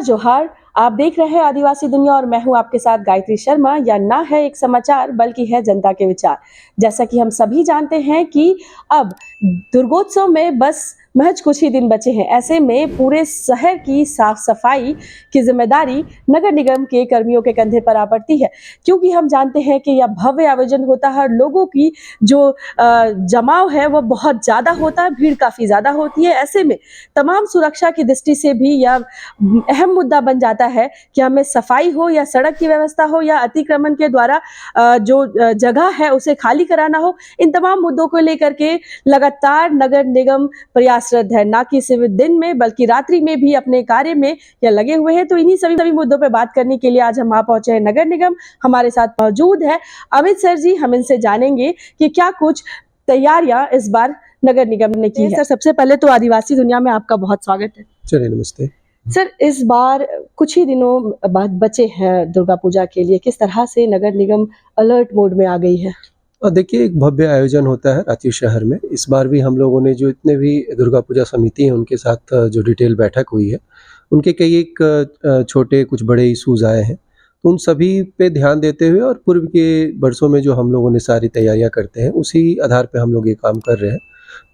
जोहार। आप देख रहे हैं आदिवासी दुनिया और मैं हूं आपके साथ गायत्री शर्मा। या ना है एक समाचार बल्कि है जनता के विचार। जैसा कि हम सभी जानते हैं कि अब दुर्गोत्सव में बस महज कुछ ही दिन बचे हैं। ऐसे में पूरे शहर की साफ सफाई की जिम्मेदारी नगर निगम के कर्मियों के कंधे पर आ पड़ती है, क्योंकि हम जानते हैं कि यह भव्य आयोजन होता है और लोगों की जो जमाव है वह बहुत ज्यादा होता है, भीड़ काफी ज्यादा होती है। ऐसे में तमाम सुरक्षा की दृष्टि से भी यह अहम मुद्दा बन जाता है कि हमें सफाई हो या सड़क की व्यवस्था हो या अतिक्रमण के द्वारा जो जगह है उसे खाली कराना हो, इन तमाम मुद्दों को लेकर के लगातार नगर निगम प्रयासरत है। ना कि सिर्फ दिन में बल्कि रात्रि में भी अपने कार्य में या लगे हुए हैं। तो इन्हीं सभी मुद्दों पर बात करने के लिए आज हम आ पहुंचे हैं नगर निगम। हमारे साथ मौजूद है अमित सर जी। हम इनसे जानेंगे कि क्या कुछ तैयारियां इस बार नगर निगम ने की है। सर, सबसे पहले तो आदिवासी दुनिया में आपका बहुत स्वागत है। चलिए, नमस्ते सर। इस बार कुछ ही दिनों बाद बचे हैं दुर्गा पूजा के लिए, किस तरह से नगर निगम अलर्ट मोड में आ गई है? देखिए, एक भव्य आयोजन होता है रांची शहर में। इस बार भी हम लोगों ने जो इतने भी दुर्गा पूजा समिति हैं उनके साथ जो डिटेल बैठक हुई है, उनके कई एक छोटे कुछ बड़े इश्यूज आए हैं, तो उन सभी पे ध्यान देते हुए और पूर्व के वर्षों में जो हम लोगों ने सारी तैयारियां करते हैं उसी आधार पे हम लोग ये काम कर रहे हैं।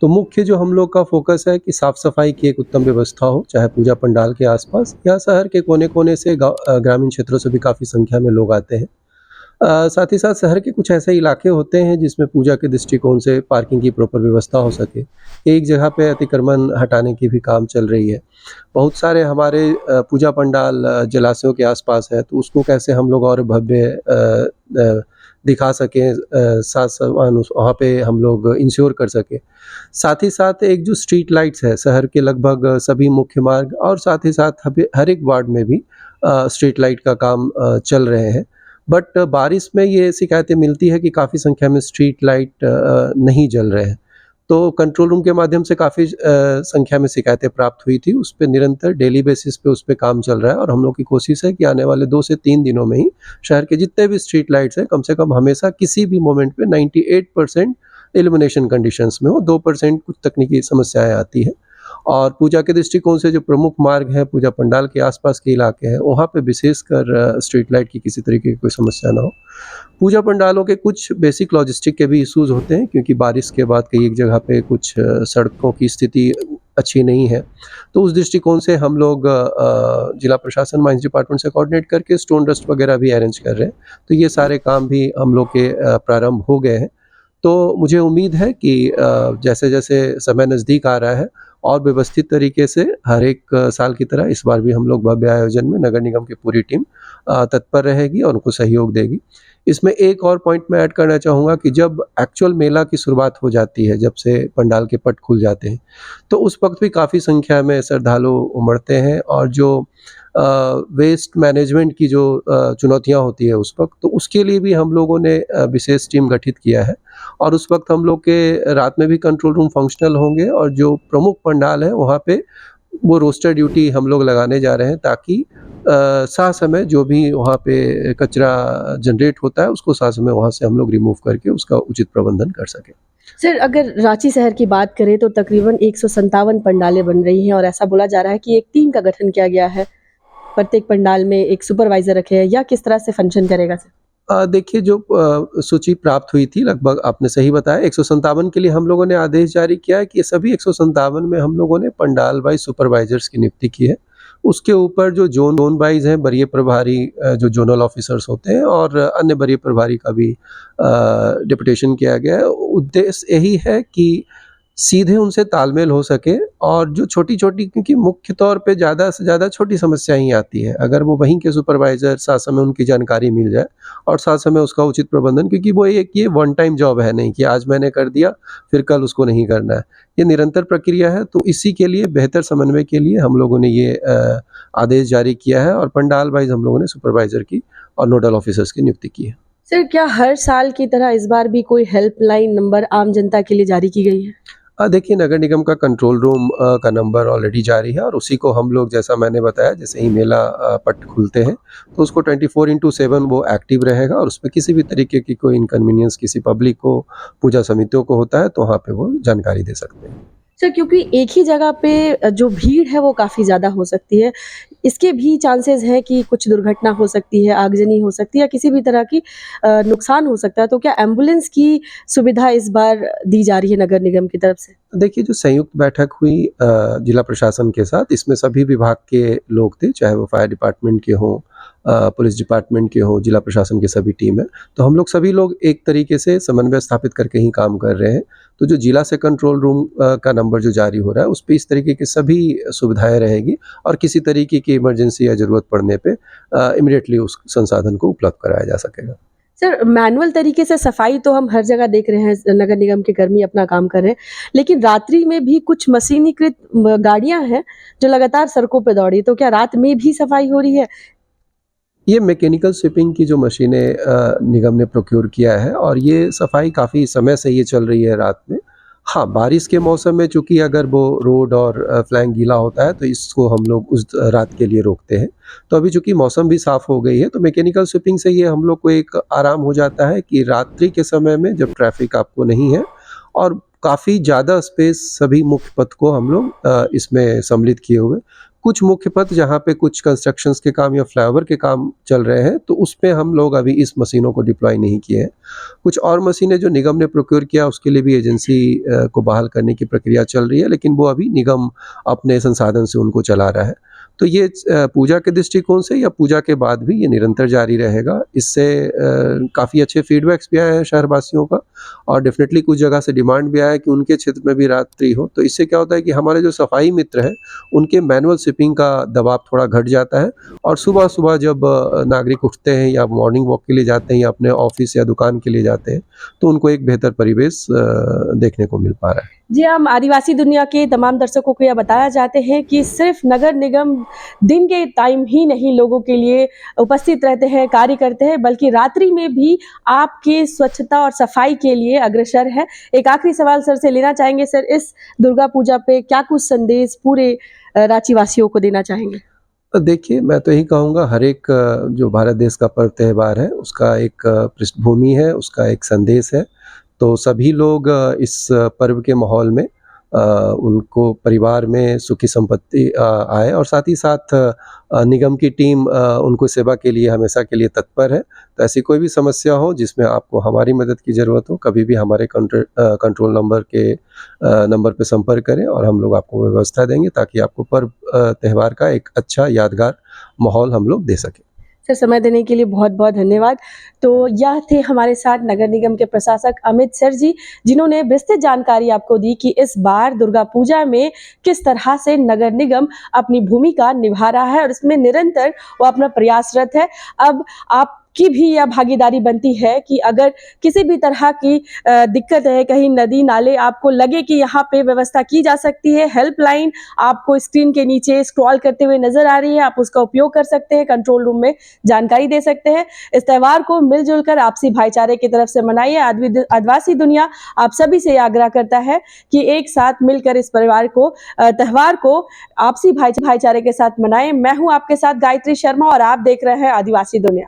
तो मुख्य जो हम लोग का फोकस है कि साफ सफाई की एक उत्तम व्यवस्था हो, चाहे पूजा पंडाल के आसपास या शहर के कोने कोने से ग्रामीण क्षेत्रों से भी काफ़ी संख्या में लोग आते हैं। साथ ही साथ शहर के कुछ ऐसे इलाके होते हैं जिसमें पूजा के दृष्टिकोण से पार्किंग की प्रॉपर व्यवस्था हो सके। एक जगह पे अतिक्रमण हटाने की भी काम चल रही है। बहुत सारे हमारे पूजा पंडाल जलाशयों के आसपास है, तो उसको कैसे हम लोग और भव्य दिखा सकें, साथ सामान वहाँ पे हम लोग इंश्योर कर सकें। साथ ही साथ एक जो स्ट्रीट लाइट्स है शहर के लगभग सभी मुख्य मार्ग और साथ ही साथ हर एक वार्ड में भी स्ट्रीट लाइट का काम चल रहे हैं। बट बारिश में ये शिकायतें मिलती है कि काफ़ी संख्या में स्ट्रीट लाइट नहीं जल रहे हैं। तो कंट्रोल रूम के माध्यम से काफ़ी संख्या में शिकायतें प्राप्त हुई थी। उस पे निरंतर डेली बेसिस पे उस पे काम चल रहा है और हम लोग की कोशिश है कि आने वाले 2 से 3 दिनों में ही शहर के जितने भी स्ट्रीट लाइट्स हैं, कम से कम हमेशा किसी भी मोमेंट पे 98% इल्यूमिनेशन कंडीशंस में हो। 2% कुछ तकनीकी समस्याएँ आती हैं। और पूजा के दृष्टिकोण से जो प्रमुख मार्ग हैं, पूजा पंडाल के आसपास के इलाके हैं, वहाँ पे विशेषकर स्ट्रीट लाइट की किसी तरीके की कोई समस्या ना हो। पूजा पंडालों के कुछ बेसिक लॉजिस्टिक के भी इश्यूज होते हैं, क्योंकि बारिश के बाद कई एक जगह पे कुछ सड़कों की स्थिति अच्छी नहीं है। तो उस दृष्टिकोण से हम लोग जिला प्रशासन माइंस डिपार्टमेंट से कोऑर्डिनेट करके स्टोन डस्ट वगैरह भी अरेंज कर रहे हैं। तो ये सारे काम भी हम लोग के प्रारंभ हो गए हैं। तो मुझे उम्मीद है कि जैसे-जैसे समय नज़दीक आ रहा है और व्यवस्थित तरीके से हर एक साल की तरह इस बार भी हम लोग भव्य आयोजन में नगर निगम की पूरी टीम तत्पर रहेगी और उनको सहयोग देगी। इसमें एक और पॉइंट मैं ऐड करना चाहूँगा कि जब एक्चुअल मेला की शुरुआत हो जाती है, जब से पंडाल के पट खुल जाते हैं, तो उस वक़्त भी काफ़ी संख्या में श्रद्धालु उमड़ते हैं और जो वेस्ट मैनेजमेंट की जो चुनौतियाँ होती है उस वक़्त, तो उसके लिए भी हम लोगों ने विशेष टीम गठित किया है। और उस वक़्त हम लोग के रात में भी कंट्रोल रूम फंक्शनल होंगे और जो प्रमुख पंडाल है वहाँ पे वो रोस्टर ड्यूटी हम लोग लगाने जा रहे हैं, ताकि समय जो भी वहाँ पे कचरा जनरेट होता है उसको समय वहाँ से हम लोग रिमूव करके उसका उचित प्रबंधन कर सकें। सर, अगर रांची शहर की बात करें तो तकरीबन 157 पंडालें बन रही हैं और ऐसा बोला जा रहा है कि एक टीम का गठन किया गया है। प्रत्येक पंडाल में एक सुपरवाइजर रखे हैं, या किस तरह से फंक्शन करेगा सर? देखिए, जो सूची प्राप्त हुई थी, लगभग आपने सही बताया, 157 के लिए हम लोगों ने आदेश जारी किया है कि ये सभी 157 में हम लोगों ने पंडाल वाइज सुपरवाइजर्स की नियुक्ति की है। उसके ऊपर जो ज़ोन वाइज हैं, वरीय प्रभारी जो ज़ोनल ऑफिसर्स होते हैं और अन्य वरीय प्रभारी का भी डिप्यूटेशन किया गया है। उद्देश्य यही है कि सीधे उनसे तालमेल हो सके और जो छोटी-छोटी, क्योंकि मुख्य तौर पे ज़्यादा से ज़्यादा छोटी समस्याएँ ही आती हैं। अगर वो वहीं के सुपरवाइज़र साथ समय उनकी जानकारी मिल जाए और साथ समय उसका उचित प्रबंधन, क्योंकि वो एक ये वन टाइम जॉब है नहीं कि आज मैंने कर दिया, फिर कल उसको नहीं करना है। ये निरंतर प्रक्रिया है, तो इसी के लिए बेहतर समन्वय के लिए हम लोगों ने ये आदेश जारी किया है और पंडाल वाइज़ हम लोगों ने सुपरवाइज़र की और नोडल ऑफिसर्स की नियुक्ति की है। सर, क्या हर साल की तरह इस बार भी कोई हेल्पलाइन नंबर आम जनता के लिए जारी की गई है? देखिए, नगर निगम का कंट्रोल रूम का नंबर ऑलरेडी जारी है और उसी को हम लोग, जैसा मैंने बताया, जैसे ही मेला पट खुलते हैं तो उसको 24/7 वो एक्टिव रहेगा और उसमें किसी भी तरीके की कोई इनकन्वीनियंस किसी पब्लिक को, पूजा समितियों को होता है तो वहाँ पे वो जानकारी दे सकते हैं। सर, क्योंकि एक ही जगह पे जो भीड़ है वो काफ़ी ज़्यादा हो सकती है। इसके भी चांसेस हैं कि कुछ दुर्घटना हो सकती है, आगजनी हो सकती है या किसी भी तरह की नुकसान हो सकता है। तो क्या एम्बुलेंस की सुविधा इस बार दी जा रही है नगर निगम की तरफ से? देखिए, जो संयुक्त बैठक हुई जिला प्रशासन के साथ, इसमें सभी विभाग के लोग थे, चाहे वो फायर डिपार्टमेंट के हों, पुलिस डिपार्टमेंट के हों, जिला प्रशासन की सभी टीम है। तो हम लोग सभी लोग एक तरीके से समन्वय स्थापित करके ही काम कर रहे हैं। तो जो जिला से कंट्रोल रूम का नंबर जो जारी हो रहा है, उस पे इस तरीके की सभी सुविधाएँ रहेगी और किसी तरीके की इमरजेंसी या ज़रूरत पड़ने पे इमीडिएटली उस संसाधन को उपलब्ध कराया जा सकेगा। सर, मैनुअल तरीके से सफाई तो हम हर जगह देख रहे हैं, नगर निगम के कर्मी अपना काम कर रहे हैं। लेकिन रात्रि में भी कुछ मशीनीकृत गाड़ियाँ हैं, जो लगातार सड़कों पे दौड़ी, तो क्या रात में भी सफाई हो रही है? ये मैकेनिकल स्वीपिंग की जो मशीनें निगम ने प्रोक्योर किया है और ये सफाई काफ़ी समय से ये चल रही है रात में। हाँ, बारिश के मौसम में चूँकि अगर वो रोड और फ्लैंक गीला होता है तो इसको हम लोग उस रात के लिए रोकते हैं। तो अभी चूँकि मौसम भी साफ़ हो गई है तो मैकेनिकल स्वीपिंग से ये हम लोग को एक आराम हो जाता है कि रात्रि के समय में जब ट्रैफ़िक आपको नहीं है और काफ़ी ज़्यादा स्पेस सभी मुख्य पथ को हम लोग इसमें सम्मिलित किए हुए। कुछ मुख्य पथ जहाँ पे कुछ कंस्ट्रक्शंस के काम या फ्लाईओवर के काम चल रहे हैं, तो उसपे हम लोग अभी इस मशीनों को डिप्लॉय नहीं किए हैं। कुछ और मशीनें जो निगम ने प्रोक्योर किया उसके लिए भी एजेंसी को बहाल करने की प्रक्रिया चल रही है, लेकिन वो अभी निगम अपने संसाधन से उनको चला रहा है। तो ये पूजा के दृष्टिकोण से या पूजा के बाद भी ये निरंतर जारी रहेगा। इससे काफ़ी अच्छे फीडबैक्स भी आए हैं शहरवासियों का और डेफ़िनेटली कुछ जगह से डिमांड भी आया है कि उनके क्षेत्र में भी रात्रि हो। तो इससे क्या होता है कि हमारे जो सफाई मित्र हैं, उनके मैनुअल स्वीपिंग का दबाव थोड़ा घट जाता है और सुबह-सुबह जब नागरिक उठते हैं या मॉर्निंग वॉक के लिए जाते हैं या अपने ऑफ़िस या दुकान के लिए जाते हैं, तो उनको एक बेहतर परिवेश देखने को मिल पा रहा है। जी, हम आदिवासी दुनिया के तमाम दर्शकों को यह बताना चाहते हैं कि सिर्फ नगर निगम दिन के टाइम ही नहीं लोगों के लिए उपस्थित रहते हैं, कार्य करते हैं, बल्कि रात्रि में भी आपकी स्वच्छता और सफाई के लिए अग्रसर है। एक आखिरी सवाल सर से लेना चाहेंगे, सर इस दुर्गा पूजा पे क्या कुछ संदेश पूरे रांची वासियों को देना चाहेंगे? देखिए, मैं तो यही कहूँगा हर एक जो भारत देश का पर्व त्योहार है, उसका एक पृष्ठभूमि है, उसका एक संदेश है। तो सभी लोग इस पर्व के माहौल में उनको परिवार में सुखी संपत्ति आए और साथ ही साथ निगम की टीम उनको सेवा के लिए हमेशा के लिए तत्पर है। तो ऐसी कोई भी समस्या हो जिसमें आपको हमारी मदद की ज़रूरत हो, कभी भी हमारे कंट्रोल नंबर पे संपर्क करें और हम लोग आपको व्यवस्था देंगे ताकि आपको पर्व त्योहार का एक अच्छा यादगार माहौल हम लोग दे सकें। सर, समय देने के लिए बहुत-बहुत धन्यवाद। तो यह थे हमारे साथ नगर निगम के प्रशासक अमित सर जी, जिन्होंने विस्तृत जानकारी आपको दी कि इस बार दुर्गा पूजा में किस तरह से नगर निगम अपनी भूमिका निभा रहा है और इसमें निरंतर वो अपना प्रयासरत है। अब आपकी भी यह भागीदारी बनती है कि अगर किसी भी तरह की दिक्कत है, कहीं नदी, नाले आपको लगे कि यहाँ पे व्यवस्था की जा सकती है, हेल्पलाइन आपको स्क्रीन के नीचे स्क्रॉल करते हुए नज़र आ रही है, आप उसका उपयोग कर सकते हैं, कंट्रोल रूम में जानकारी दे सकते हैं। इस त्योहार को मिलजुल कर आपसी भाईचारे की तरफ से मनाइए। आदिवासी दुनिया आप सभी से आग्रह करता है कि एक साथ मिलकर इस त्योहार को आपसी भाईचारे के साथ मनाएं। मैं हूं आपके साथ गायत्री शर्मा और आप देख रहे हैं आदिवासी दुनिया।